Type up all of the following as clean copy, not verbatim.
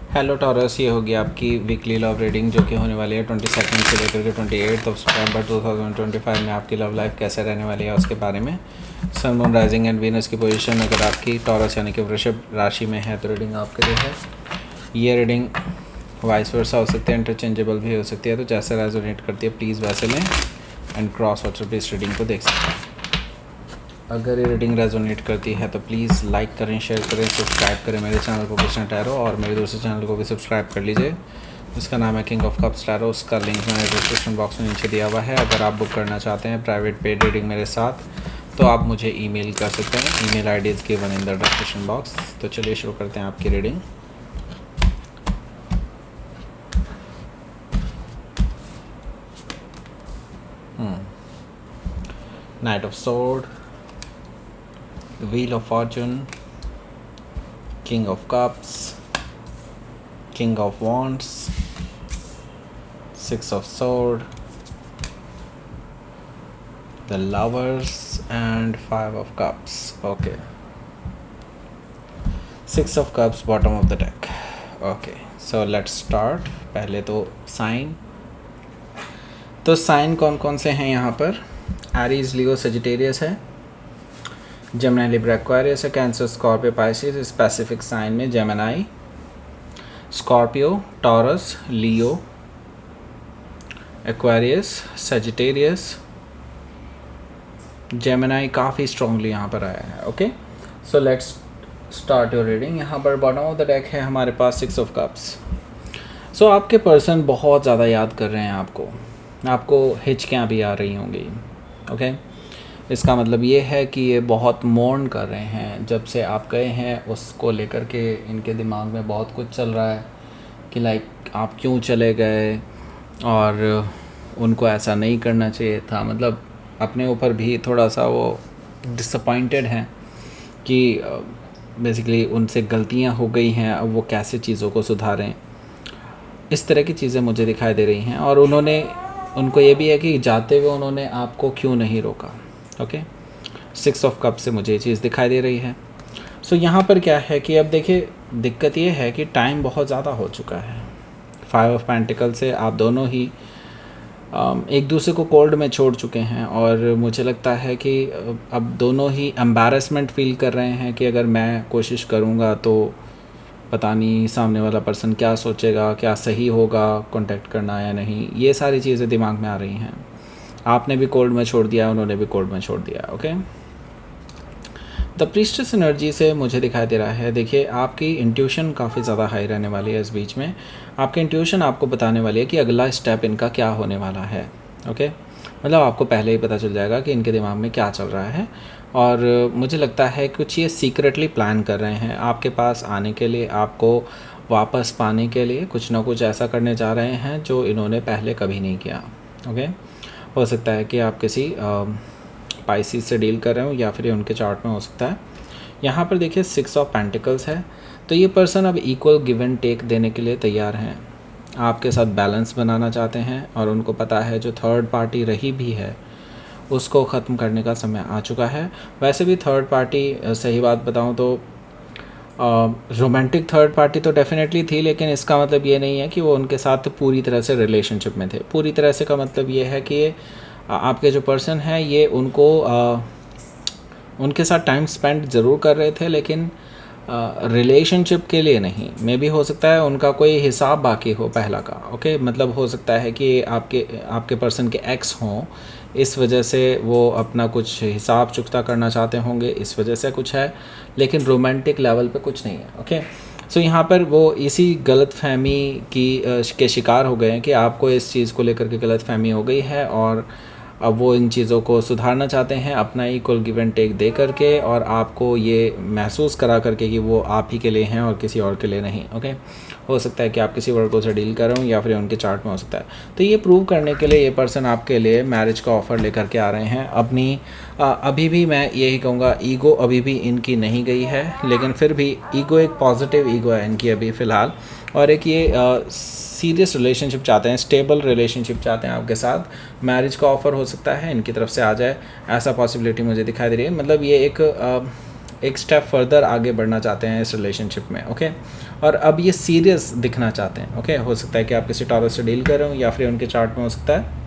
Hello taurus, ये होगी आपकी वीकली लव रीडिंग जो कि होने वाली है 22 से लेकर के 28 सितंबर 2025 में। आपकी लव लाइफ कैसे रहने वाली है उसके बारे में। सन, मून, राइजिंग एंड वीनस की पोजीशन अगर आपकी टॉरस यानी कि वृषभ राशि में है तो रीडिंग आपके लिए है। ये रीडिंग वाइस वर्सा हो सकती है, इंटरचेंजेबल भी हो सकती है, तो जैसे रेजोनेट करती है प्लीज़ वैसे लें एंड क्रॉस वाटर पे इस रीडिंग को देख सकते हैं। अगर ये रीडिंग रेजोनेट करती है तो प्लीज़ लाइक करें, शेयर करें, सब्सक्राइब करें मेरे चैनल को कृष्णा टैरो, और मेरे दूसरे चैनल को भी सब्सक्राइब कर लीजिए। इसका नाम है किंग ऑफ कप्स टैरो। उसका लिंक मैंने डिस्क्रिप्शन बॉक्स में नीचे दिया हुआ है। अगर आप बुक करना चाहते हैं प्राइवेट पेड रीडिंग मेरे साथ तो आप मुझे ईमेल कर सकते हैं। Email ID is given in the description box. तो चलिए शुरू करते हैं आपकी reading. Night of sword, Wheel of Fortune, King of Cups, King of Wands, Six of Sword, the Lovers and Five of Cups. Okay. Six of Cups, bottom of the deck. Okay, so let's start. पहले तो sign, तो sign कौन कौन से हैं यहाँ पर? Aries, Leo, Sagittarius है, जेमिनी, लिब्रा, एक्वारियस है, Cancer, Scorpio, Pisces. Specific sign में Gemini, Scorpio, Taurus, Leo, Aquarius, Sagittarius, Gemini काफ़ी स्ट्रांगली यहाँ पर आया है। Okay, so let's start your reading. यहाँ पर बॉटम ऑफ द डेक है हमारे पास सिक्स ऑफ कप्स। सो आपके पर्सन बहुत ज़्यादा याद कर रहे हैं आपको हिचकियाँ भी आ रही होंगी। ओके, इसका मतलब ये है कि ये बहुत मोर्न कर रहे हैं जब से आप गए हैं, उसको लेकर के इनके दिमाग में बहुत कुछ चल रहा है कि लाइक आप क्यों चले गए और उनको ऐसा नहीं करना चाहिए था। मतलब अपने ऊपर भी थोड़ा सा वो डिसअपॉइंटेड हैं कि बेसिकली उनसे गलतियां हो गई हैं, अब वो कैसे चीज़ों को सुधारें। इस तरह की चीज़ें मुझे दिखाई दे रही हैं। और उनको ये भी है कि जाते हुए उन्होंने आपको क्यों नहीं रोका। ओके, सिक्स ऑफ कप से मुझे ये चीज़ दिखाई दे रही है। सो यहाँ पर क्या है कि अब देखिए दिक्कत ये है कि टाइम बहुत ज़्यादा हो चुका है। फाइव ऑफ पेंटिकल से आप दोनों ही एक दूसरे को कोल्ड में छोड़ चुके हैं, और मुझे लगता है कि अब दोनों ही एम्बैरेसमेंट फील कर रहे हैं कि अगर मैं कोशिश करूँगा तो पता नहीं सामने वाला पर्सन क्या सोचेगा, क्या सही होगा कांटेक्ट करना या नहीं। ये सारी चीज़ें दिमाग में आ रही हैं। आपने भी कोल्ड में छोड़ दिया, उन्होंने भी कोल्ड में छोड़ दिया। ओके, द प्रीस्टेस एनर्जी से मुझे दिखाई दे रहा है, देखिए आपकी इंट्यूशन काफ़ी ज़्यादा हाई रहने वाली है इस बीच में। आपकी इंट्यूशन आपको बताने वाली है कि अगला स्टेप इनका क्या होने वाला है। ओके, मतलब आपको पहले ही पता चल जाएगा कि इनके दिमाग में क्या चल रहा है, और मुझे लगता है कुछ ये सीक्रेटली प्लान कर रहे हैं आपके पास आने के लिए, आपको वापस पाने के लिए कुछ ना कुछ ऐसा करने जा रहे हैं जो इन्होंने पहले कभी नहीं किया। ओके, हो सकता है कि आप किसी पाइसिस से डील कर रहे हो या फिर ये उनके चार्ट में हो सकता है। यहाँ पर देखिए सिक्स ऑफ पेंटिकल्स है, तो ये पर्सन अब इक्वल गिव एंड टेक देने के लिए तैयार हैं। आपके साथ बैलेंस बनाना चाहते हैं, और उनको पता है जो थर्ड पार्टी रही भी है उसको ख़त्म करने का समय आ चुका है। वैसे भी थर्ड पार्टी, सही बात बताऊँ तो रोमांटिक थर्ड पार्टी तो डेफिनेटली थी, लेकिन इसका मतलब ये नहीं है कि वो उनके साथ पूरी तरह से रिलेशनशिप में थे। पूरी तरह से का मतलब ये है कि ये आपके जो पर्सन है ये उनके साथ टाइम स्पेंड ज़रूर कर रहे थे, लेकिन रिलेशनशिप के लिए नहीं। मे भी हो सकता है उनका कोई हिसाब बाकी हो पहला का। ओके, मतलब हो सकता है कि आपके पर्सन के एक्स हों, इस वजह से वो अपना कुछ हिसाब चुकता करना चाहते होंगे, इस वजह से कुछ है, लेकिन रोमांटिक लेवल पे कुछ नहीं है। ओके, सो यहाँ पर वो इसी गलतफहमी के शिकार हो गए हैं कि आपको इस चीज़ को लेकर के गलतफहमी हो गई है, और अब वो इन चीज़ों को सुधारना चाहते हैं अपना इक्वल गिव एंड टेक दे करके, और आपको ये महसूस करा करके कि वो आप ही के लिए हैं और किसी और के लिए नहीं। ओके, हो सकता है कि आप किसी वर्ग से डील कर रहे हो या फिर उनके चार्ट में हो सकता है। तो ये प्रूव करने के लिए ये पर्सन आपके लिए मैरिज का ऑफ़र लेकर के आ रहे हैं। अभी भी मैं यही कहूँगा, ईगो अभी भी इनकी नहीं गई है, लेकिन फिर भी ईगो एक पॉजिटिव ईगो है इनकी अभी फ़िलहाल, और एक ये सीरियस रिलेशनशिप चाहते हैं, स्टेबल रिलेशनशिप चाहते हैं आपके साथ। मैरिज का ऑफ़र हो सकता है इनकी तरफ से आ जाए, ऐसा पॉसिबिलिटी मुझे दिखाई दे रही है। मतलब ये एक स्टेप फर्दर आगे बढ़ना चाहते हैं इस रिलेशनशिप में। ओके, और अब ये सीरियस दिखना चाहते हैं। ओके, हो सकता है कि आप किसी टॉरस से डील कर रहे हो या फिर उनके चार्ट में हो सकता है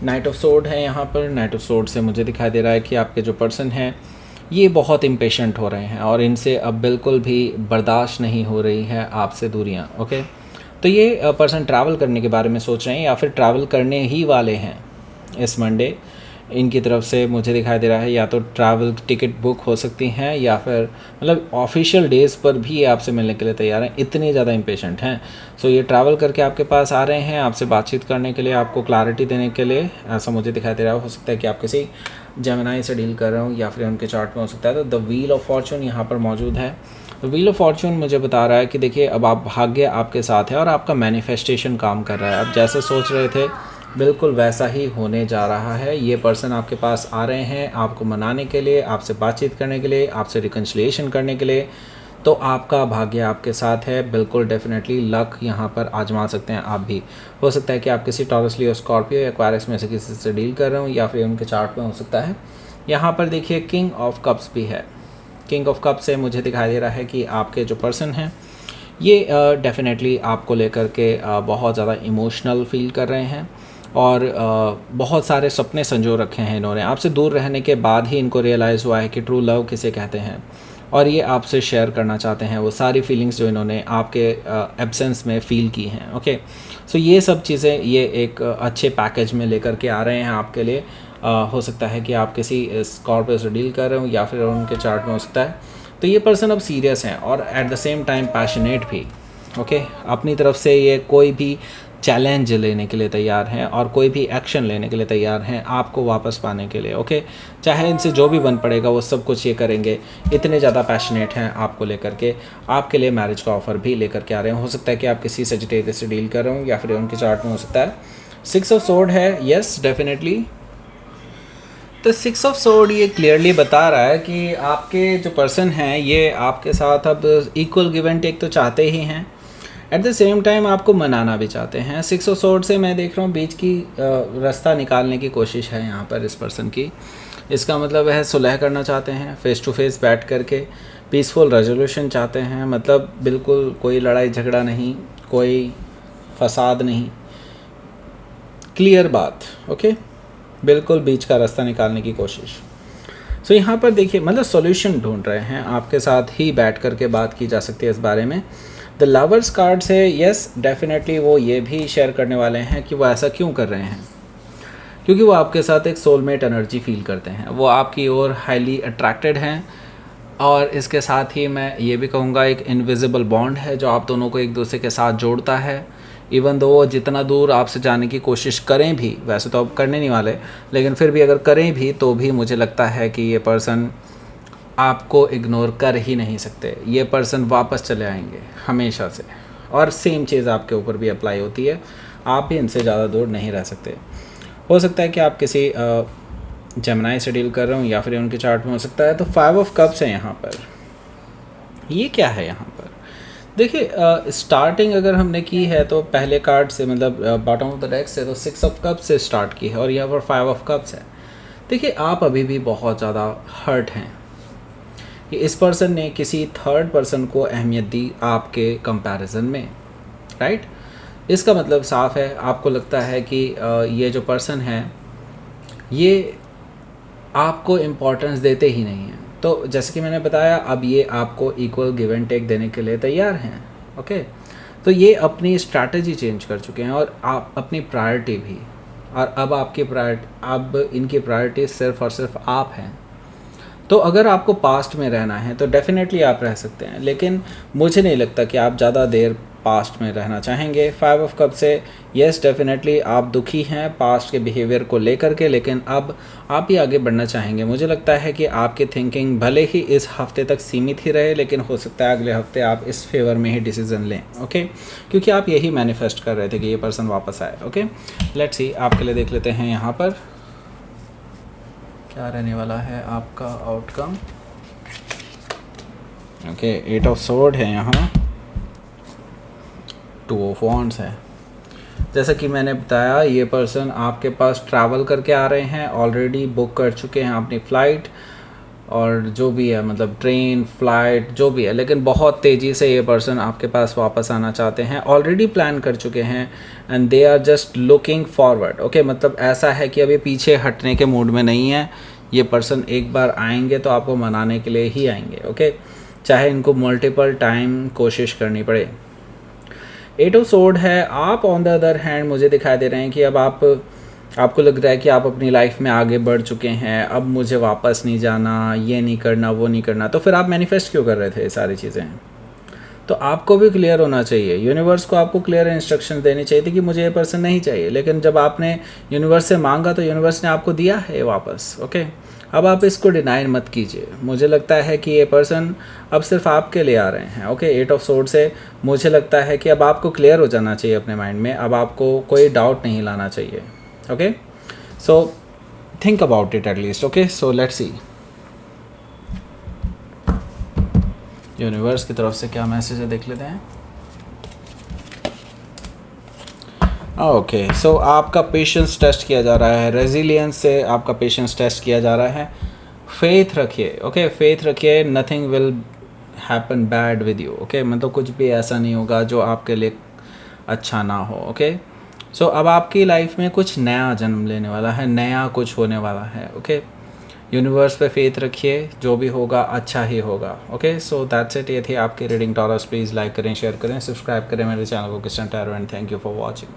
नाइट ऑफ सोर्ड है यहाँ पर। नाइट ऑफ सोर्ड से मुझे दिखाई दे रहा है कि आपके जो पर्सन हैं ये बहुत इम्पेशेंट हो रहे हैं और इनसे अब बिल्कुल भी बर्दाश्त नहीं हो रही है आपसे दूरियाँ। ओके, तो ये पर्सन ट्रैवल करने के बारे में सोच रहे हैं या फिर ट्रैवल करने ही वाले हैं इस मंडे। इनकी तरफ से मुझे दिखाई दे रहा है या तो ट्रैवल टिकट बुक हो सकती हैं या फिर मतलब ऑफिशियल डेज़ पर भी ये आपसे मिलने के लिए तैयार हैं, इतने ज़्यादा इम्पेशेंट हैं। सो ये ट्रैवल करके आपके पास आ रहे हैं आपसे बातचीत करने के लिए, आपको क्लैरिटी देने के लिए, ऐसा मुझे दिखाई दे रहा है। हो सकता है कि आप किसी जेमिनी से डील कर रहे हो या फिर उनके चार्ट में हो सकता है। तो द व्हील ऑफ फॉर्चून यहाँ पर मौजूद है। तो व्हील ऑफ फॉर्चून मुझे बता रहा है कि देखिए अब आप भाग्य आपके साथ है और आपका मैनिफेस्टेशन काम कर रहा है। अब जैसे सोच रहे थे बिल्कुल वैसा ही होने जा रहा है। ये पर्सन आपके पास आ रहे हैं आपको मनाने के लिए, आपसे बातचीत करने के लिए, आपसे रिकन्सिलिएशन करने के लिए। तो आपका भाग्य आपके साथ है, बिल्कुल डेफिनेटली लक यहाँ पर आजमा सकते हैं आप भी। हो सकता है कि आप किसी टॉरस लियो स्कॉर्पियो या एक्वारियस में से किसी से डील कर रहे हो या फिर उनके चार्ट में हो सकता है। यहाँ पर देखिए किंग ऑफ कप्स भी है। किंग ऑफ कप से मुझे दिखाई दे रहा है कि आपके जो पर्सन हैं ये डेफिनेटली आपको लेकर के बहुत ज़्यादा इमोशनल फील कर रहे हैं और बहुत सारे सपने संजो रखे हैं इन्होंने। आपसे दूर रहने के बाद ही इनको रियलाइज़ हुआ है कि ट्रू लव किसे कहते हैं और ये आपसे शेयर करना चाहते हैं वो सारी फीलिंग्स जो इन्होंने आपके एब्सेंस में फ़ील की हैं। ओके, सो ये सब चीज़ें ये एक अच्छे पैकेज में लेकर के आ रहे हैं आपके लिए। हो सकता है कि आप किसी स्कॉर्पियो से डील कर रहे हो या फिर उनके चार्ट में हो सकता है। तो ये पर्सन अब सीरियस हैं और at the same time passionate भी। ओके, अपनी तरफ से ये कोई भी चैलेंज लेने के लिए तैयार हैं और कोई भी एक्शन लेने के लिए तैयार हैं आपको वापस पाने के लिए। ओके, चाहे इनसे जो भी बन पड़ेगा वो सब कुछ ये करेंगे। इतने ज़्यादा पैशनेट हैं आपको लेकर के, आपके लिए मैरिज का ऑफ़र भी लेकर के आ रहे हैं। हो सकता है कि आप किसी सजिटेरियस से डील कर रहे हो या फिर उनके चार्ट में हो सकता है 6 ऑफ सोर्ड है। येस डेफिनेटली, तो 6 ऑफ सोर्ड ये क्लियरली बता रहा है कि आपके जो पर्सन हैं ये आपके साथ अब इक्वल गिव एंड टेक तो चाहते ही हैं, एट द सेम टाइम आपको मनाना भी चाहते हैं। 6 ऑफ सोर्ड से मैं देख रहा हूँ बीच की रास्ता निकालने की कोशिश है यहाँ पर इस पर्सन की। इसका मतलब है सुलह करना चाहते हैं, फेस टू फेस बैठ करके पीसफुल रेजोल्यूशन चाहते हैं। मतलब बिल्कुल कोई लड़ाई झगड़ा नहीं, कोई फसाद नहीं, क्लियर बात। ओके, बिल्कुल बीच का रास्ता निकालने की कोशिश। सो यहाँ पर देखिए मतलब सॉल्यूशन ढूंढ रहे हैं, आपके साथ ही बैठ करके बात की जा सकती है इस बारे में। द लवर्स कार्ड से येस डेफिनेटली वो ये भी शेयर करने वाले हैं कि वो ऐसा क्यों कर रहे हैं, क्योंकि वो आपके साथ एक सोलमेट एनर्जी फील करते हैं, वो आपकी ओर हाईली अट्रैक्टेड हैं। और इसके साथ ही मैं ये भी कहूँगा एक इनविजिबल बॉन्ड है जो आप दोनों को एक दूसरे के साथ जोड़ता है। इवन दो वो जितना दूर आपसे जाने की कोशिश करें भी, वैसे तो अब करने नहीं वाले, लेकिन फिर भी अगर करें भी तो भी मुझे लगता है कि ये पर्सन आपको इग्नोर कर ही नहीं सकते। ये पर्सन वापस चले आएंगे हमेशा से, और सेम चीज़ आपके ऊपर भी अप्लाई होती है, आप भी इनसे ज़्यादा दूर नहीं रह सकते। हो सकता है कि आप किसी जेमिनी से डील कर रहे हो या फिर उनके चार्ट में हो सकता है। तो 5 ऑफ कप्स है यहाँ पर। ये क्या है यहाँ पर देखिए, स्टार्टिंग अगर हमने की है तो पहले कार्ड से मतलब बॉटम ऑफ द डेक से तो 6 ऑफ कप्स से स्टार्ट की है और यहाँ पर 5 ऑफ कप्स है। देखिए आप अभी भी बहुत ज़्यादा हर्ट हैं कि इस पर्सन ने किसी थर्ड पर्सन को अहमियत दी आपके कंपैरिजन में, राइट। इसका मतलब साफ है आपको लगता है कि ये जो पर्सन है ये आपको इम्पोर्टेंस देते ही नहीं हैं। तो जैसे कि मैंने बताया अब ये आपको इक्वल गिव एंड टेक देने के लिए तैयार हैं। ओके, तो ये अपनी स्ट्रैटेजी चेंज कर चुके हैं और आप अपनी प्रायोरिटी भी, और अब आपकी अब इनकी प्रायोरिटी सिर्फ और सिर्फ आप हैं। तो अगर आपको पास्ट में रहना है तो डेफिनेटली आप रह सकते हैं, लेकिन मुझे नहीं लगता कि आप ज़्यादा देर पास्ट में रहना चाहेंगे। 5 ऑफ कप से येस डेफिनेटली आप दुखी हैं पास्ट के बिहेवियर को लेकर के, लेकिन अब आप ही आगे बढ़ना चाहेंगे। मुझे लगता है कि आपकी थिंकिंग भले ही इस हफ्ते तक सीमित ही रहे, लेकिन हो सकता है अगले हफ्ते आप इस फेवर में ही डिसीजन लें। ओके, क्योंकि आप यही मैनिफेस्ट कर रहे थे कि ये पर्सन वापस आए। ओके, लेट्स सी आपके लिए देख लेते हैं यहाँ पर क्या रहने वाला है आपका आउटकम। ओके, 8 ऑफ सोर्ड है यहाँ, 2 ऑफ वॉन्ड्स है। जैसा कि मैंने बताया ये पर्सन आपके पास ट्रैवल करके आ रहे हैं, ऑलरेडी बुक कर चुके हैं अपनी फ़्लाइट, और जो भी है, मतलब ट्रेन, फ्लाइट, जो भी है, लेकिन बहुत तेज़ी से ये पर्सन आपके पास वापस आना चाहते हैं, ऑलरेडी प्लान कर चुके हैं and they are just looking forward. Okay, मतलब ऐसा है कि अभी पीछे हटने के मूड में नहीं है ये पर्सन। एक बार आएंगे तो आपको मनाने के लिए ही आएंगे। ओके, चाहे इनको मल्टीपल टाइम कोशिश करनी पड़े। 8 ऑफ सोर्ड है। आप ऑन द अदर हैंड मुझे दिखाई दे रहे हैं कि अब आपको लग रहा है कि आप अपनी लाइफ में आगे बढ़ चुके हैं, अब मुझे वापस नहीं जाना, ये नहीं करना, वो नहीं करना। तो फिर आप मैनिफेस्ट क्यों कर रहे थे ये सारी चीज़ें? तो आपको भी क्लियर होना चाहिए, यूनिवर्स को आपको क्लियर इंस्ट्रक्शन देनी चाहिए थी कि मुझे ये पर्सन नहीं चाहिए। लेकिन जब आपने यूनिवर्स से मांगा तो यूनिवर्स ने आपको दिया है वापस। ओके, अब आप इसको डिनाई मत कीजिए। मुझे लगता है कि ये पर्सन अब सिर्फ आपके लिए आ रहे हैं। ओके, 8 ऑफ सोर्ड से मुझे लगता है कि अब आपको क्लियर हो जाना चाहिए अपने माइंड में, अब आपको कोई डाउट नहीं लाना चाहिए। Okay, so think about it at least. Okay, so let's see universe की तरफ से क्या मैसेज है, देख लेते हैं। ओके, सो आपका पेशेंस टेस्ट किया जा रहा है, रेजिलियंस से आपका पेशेंस टेस्ट किया जा रहा है। फेथ रखिए। ओके, फेथ रखिए, nothing will happen bad with you. Okay, मतलब कुछ भी ऐसा नहीं होगा जो आपके लिए अच्छा ना हो। ओके, सो अब आपकी लाइफ में कुछ नया जन्म लेने वाला है, नया कुछ होने वाला है। ओके, यूनिवर्स पे फेथ रखिए, जो भी होगा अच्छा ही होगा। Okay, so that's it. ये थी आपकी रीडिंग टॉरस। प्लीज़ लाइक करें, शेयर करें, सब्सक्राइब करें मेरे चैनल को Christian tarot and thank you for watching.